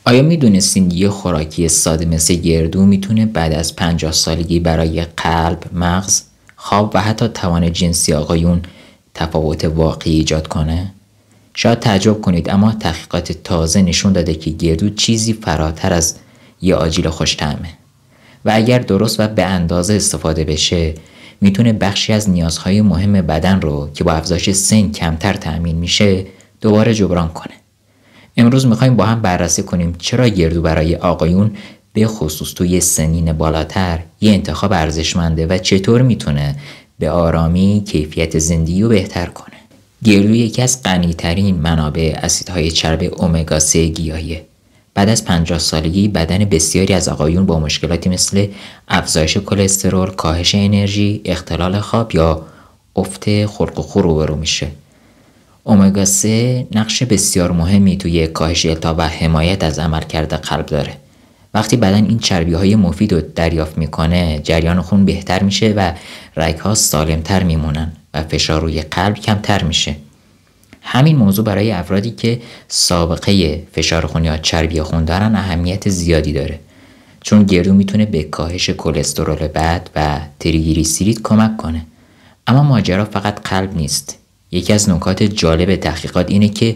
آیا میدونستین یه خوراکی ساده مثل گردو میتونه بعد از 50 سالگی برای قلب، مغز، خواب و حتی توان جنسی آقایون تفاوت واقعی ایجاد کنه؟ شاید تعجب کنید، اما تحقیقات تازه نشون داده که گردو چیزی فراتر از یه آجیل خوش‌طعمه و اگر درست و به اندازه استفاده بشه میتونه بخشی از نیازهای مهم بدن رو که با افزایش سن کمتر تأمین میشه دوباره جبران کنه. امروز میخوایم با هم بررسی کنیم چرا گردو برای آقایون به خصوص توی سنین بالاتر یه انتخاب ارزشمنده و چطور میتونه به آرامی کیفیت زندگی رو بهتر کنه. گردو یکی از غنی‌ترین منابع اسیدهای چرب امگا 3 گیاهیه. بعد از 50 سالگی بدن بسیاری از آقایون با مشکلاتی مثل افزایش کلسترول، کاهش انرژی، اختلال خواب یا افت خلق و خو روبرو میشه. امگا 3 نقش بسیار مهمی توی کاهش التهاب و حمایت از عملکرد قلب داره. وقتی بدن این چربی‌های مفید رو دریافت میکنه، جریان خون بهتر میشه و رگ‌ها سالمتر میمونن و فشار روی قلب کمتر میشه. همین موضوع برای افرادی که سابقه فشار خون یا چربی خون دارن اهمیت زیادی داره، چون گردو میتونه به کاهش کلسترول بد و تریگلیسیرید کمک کنه. اما ماجرا فقط قلب نیست. یکی از نکات جالب تحقیقات اینه که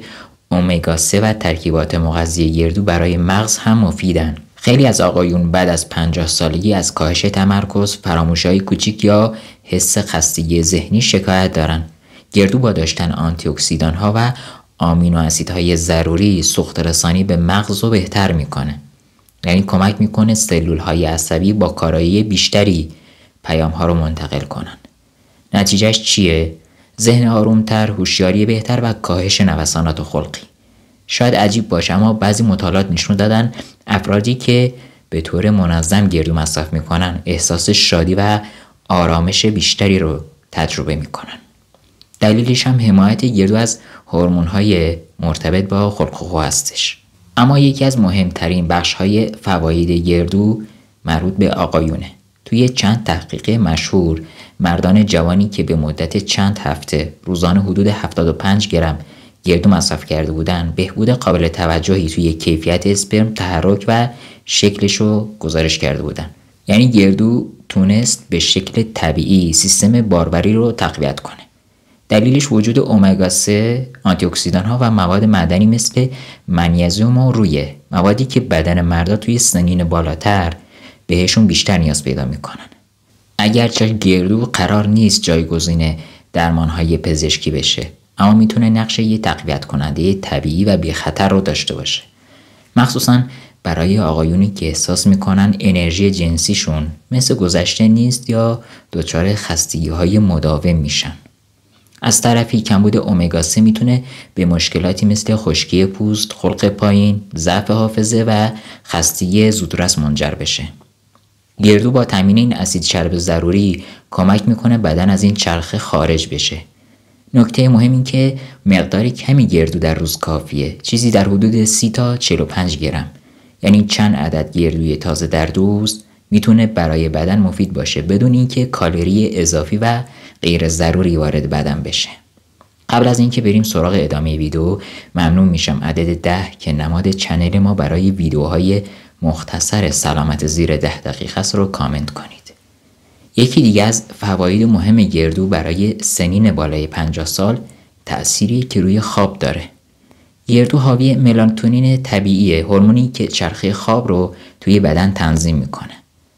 امگا 3 و ترکیبات مغذی گردو برای مغز هم مفیدن. خیلی از آقایون بعد از 50 سالگی از کاهش تمرکز، فراموشی‌های کوچیک یا حس خستگی ذهنی شکایت دارن. گردو با داشتن آنتی اکسیدان‌ها و آمینو اسیدهای ضروری سوخت رسانی به مغز رو بهتر میکنه. یعنی کمک میکنه سلول‌های عصبی با کارایی بیشتری پیام‌ها رو منتقل کنن. نتیجهش چیه؟ ذهن آرومتر، هوشیاری بهتر و کاهش نوسانات خلقی. شاید عجیب باشه، اما بعضی مطالعات نشون دادن افرادی که به طور منظم گردو مصرف میکنن احساس شادی و آرامش بیشتری رو تجربه میکنن. دلیلش هم حمایت گردو از هورمون‌های مرتبط با خلق و خو هستش. اما یکی از مهمترین بخش‌های فواید گردو مربوط به آقایونه. توی چند تحقیق مشهور، مردان جوانی که به مدت چند هفته روزانه حدود 75 گرم گردو مصرف کرده بودن، بهبود قابل توجهی توی کیفیت اسپرم، تحرک و شکلش رو گزارش کرده بودن. یعنی گردو تونست به شکل طبیعی سیستم باروری رو تقویت کنه. دلیلش وجود امگا 3، آنتی اکسیدان ها و مواد معدنی مثل منیزیم و رویه، موادی که بدن مردا توی سنین بالاتر بهشون بیشتر نیاز پیدا میکنن. اگرچه گردو قرار نیست جایگزین درمانهای پزشکی بشه، اما میتونه نقش یه تقویت کننده طبیعی و بی خطر رو داشته باشه، مخصوصا برای آقایونی که احساس میکنن انرژی جنسیشون مثل گذشته نیست یا دچار خستگی‌های مداوم میشن. از طرفی کمبود امگا 3 میتونه به مشکلاتی مثل خشکی پوست، خلق پایین، ضعف حافظه و خستگی زودرس منجر بشه. گردو با تامین این اسید چرب ضروری کمک میکنه بدن از این چرخه خارج بشه. نکته مهم این که مقدار کمی گردو در روز کافیه، چیزی در حدود 30 تا 45 گرم. یعنی چند عدد گردوی تازه در روز میتونه برای بدن مفید باشه بدون اینکه کالری اضافی و غیر ضروری وارد بدن بشه. قبل از اینکه بریم سراغ ادامه ویدیو، ممنون میشم عدد 10 که نماد چنل ما برای ویدیوهای مختصر سلامت زیر 10 دقیقه است رو کامنت کنید. یکی دیگه از فواید مهم گردو برای سنین بالای 50 سال تأثیری که روی خواب داره. گردو حاوی ملاتونین طبیعیه، هورمونی که چرخه خواب رو توی بدن تنظیم میکنه.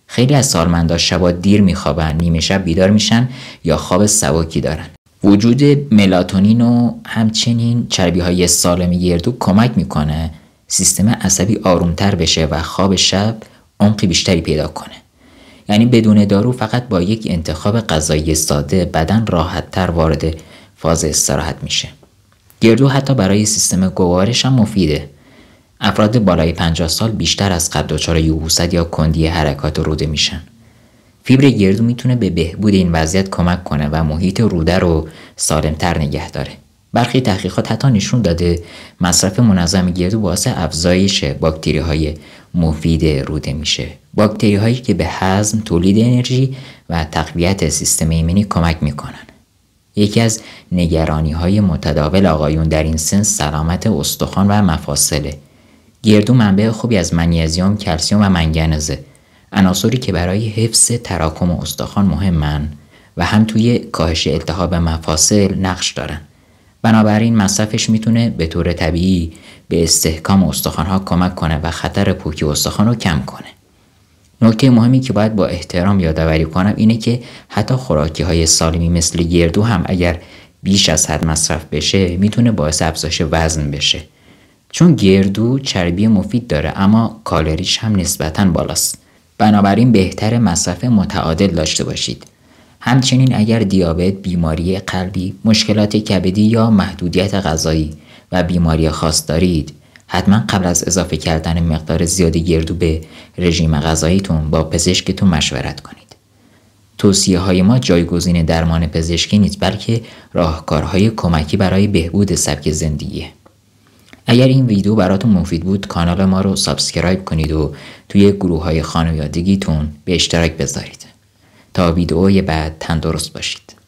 خیلی از سالمندان شبا دیر میخوابن، نیمه شب بیدار میشن یا خواب سبکی دارن. وجود ملاتونین و همچنین چربی‌های سالم گردو کمک میکنه سیستم عصبی آرومتر بشه و خواب شب عمق بیشتری پیدا کنه. یعنی بدون دارو، فقط با یک انتخاب غذایی ساده بدن راحت‌تر وارد فاز استراحت میشه. گردو حتی برای سیستم گوارش هم مفیده. افراد بالای 50 سال بیشتر از قبل دچار یبوست یا کندی حرکات روده میشن. فیبر گردو میتونه به بهبود این وضعیت کمک کنه و محیط روده رو سالمتر نگه داره. برخی تحقیقات حتی نشون داده مصرف منظم گردو باعث افزایش باکتری‌های مفید روده میشه. باکتری‌هایی که به هضم، تولید انرژی و تقویت سیستم ایمنی کمک میکنن. یکی از نگرانی‌های متداول آقایون در این سن سلامت استخوان و مفاصله. گردو منبع خوبی از منیزیم، کلسیم و منگنزه، عناصری که برای حفظ تراکم استخوان مهمن و هم توی کاهش التهاب مفاصل نقش دارن. بنابراین مصرفش میتونه به طور طبیعی به استحکام استخوان‌ها کمک کنه و خطر پوکی استخوان رو کم کنه. نکته مهمی که باید با احترام یادآوری کنم اینه که حتی خوراکی‌های سالمی مثل گردو هم اگر بیش از حد مصرف بشه میتونه باعث افزایش وزن بشه. چون گردو چربی مفید داره اما کالریش هم نسبتاً بالاست. بنابراین بهتر مصرف متعادل داشته باشید. همچنین اگر دیابت، بیماری قلبی، مشکلات کبدی یا محدودیت غذایی و بیماری خاص دارید، حتما قبل از اضافه کردن مقدار زیاد گردو به رژیم غذاییتون با پزشکتون مشورت کنید. توصیه های ما جایگزین درمان پزشکی نیست، بلکه راهکارهای کمکی برای بهبود سبک زندگیه. اگر این ویدیو براتون مفید بود کانال ما رو سابسکرایب کنید و توی گروه های خانوادگیتون به اشتراک بذارید. تا ویدئوی بعد تندرست باشید.